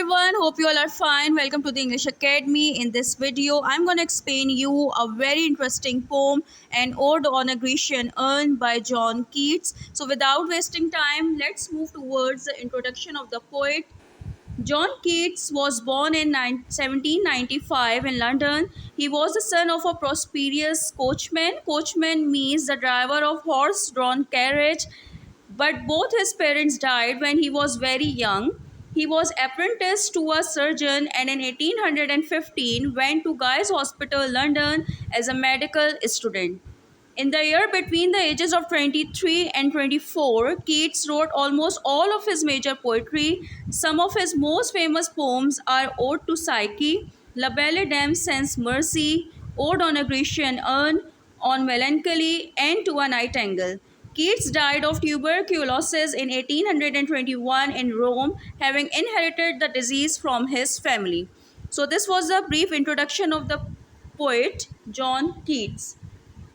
everyone, hope you all are fine. Welcome to the English Academy. In this video, I'm going to explain you a very interesting poem, An Ode on a Grecian Urn by John Keats. So without wasting time, let's move towards the introduction of the poet. John Keats was born in 1795 in London. He was the son of a prosperous coachman. Coachman means the driver of horse-drawn carriage, but both his parents died when he was very young. He was apprenticed to a surgeon and in 1815 went to Guy's Hospital, London as a medical student. In the year between the ages of 23 and 24, Keats wrote almost all of his major poetry. Some of his most famous poems are Ode to Psyche, La Belle Dame Sans Mercy, Ode on a Grecian Urn, On Melancholy, and To a Nightingale. Keats died of tuberculosis in 1821 in Rome, having inherited the disease from his family. So this was a brief introduction of the poet John Keats.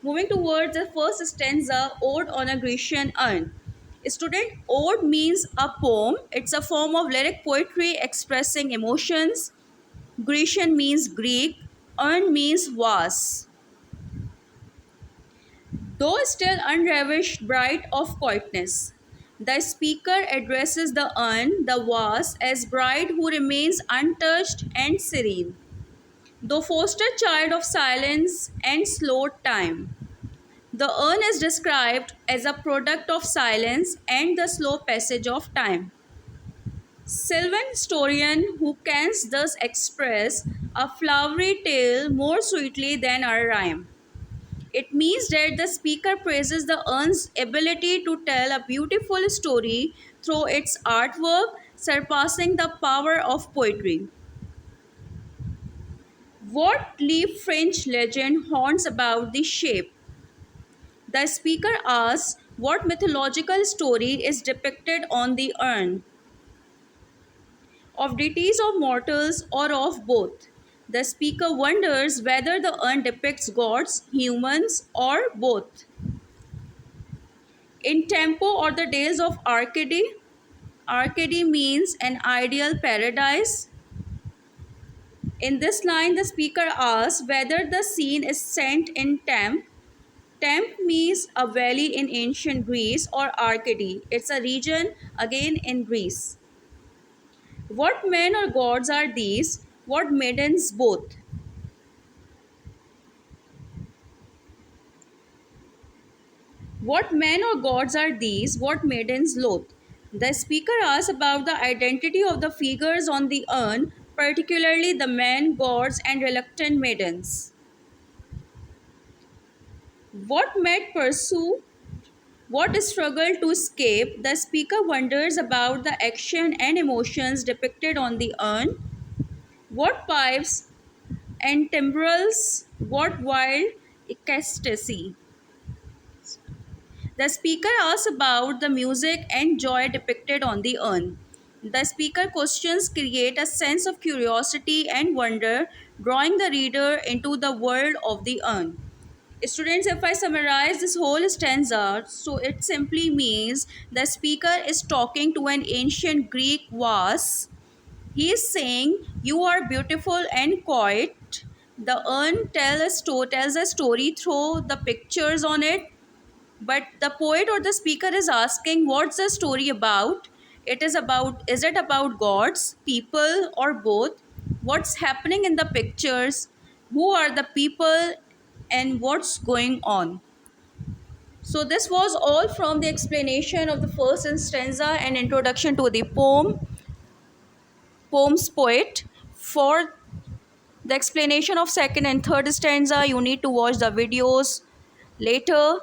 Moving towards the first stanza, Ode on a Grecian Urn. Student, ode means a poem. It's a form of lyric poetry expressing emotions. Grecian means Greek. Urn means vase. Though still unravished, bright of quietness, the speaker addresses the urn, the vase, as bride who remains untouched and serene. Though foster child of silence and slow time, the urn is described as a product of silence and the slow passage of time. Sylvan historian who can thus express a flowery tale more sweetly than a rhyme. It means that the speaker praises the urn's ability to tell a beautiful story through its artwork, surpassing the power of poetry. What leaf French legend haunts about the shape? The speaker asks what mythological story is depicted on the urn, of deities or mortals or of both. The speaker wonders whether the urn depicts gods, humans, or both. In Tempo or the Days of Arcady, Arcady means an ideal paradise. In this line, the speaker asks whether the scene is set in Tempe. Tempe means a valley in ancient Greece, or Arcady. It's a region again in Greece. What men or gods are these? What maidens both? What men or gods are these? What maidens loath? The speaker asks about the identity of the figures on the urn, particularly the men, gods, and reluctant maidens. What might pursue? What struggle to escape? The speaker wonders about the action and emotions depicted on the urn. What pipes and timbrels? What wild ecstasy? The speaker asks about the music and joy depicted on the urn. The speaker questions create a sense of curiosity and wonder, drawing the reader into the world of the urn. Students, if I summarize this whole stanza, so it simply means the speaker is talking to an ancient Greek vase. He is saying, you are beautiful and quiet. The urn tells a story through the pictures on it. But the poet or the speaker is asking, what's the story about? Is it about gods, people, or both? What's happening in the pictures? Who are the people and what's going on? So this was all from the explanation of the first stanza and introduction to the poem's poet. For the explanation of second and third stanza, you need to watch the videos later.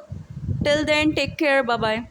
Till then, take care. Bye bye.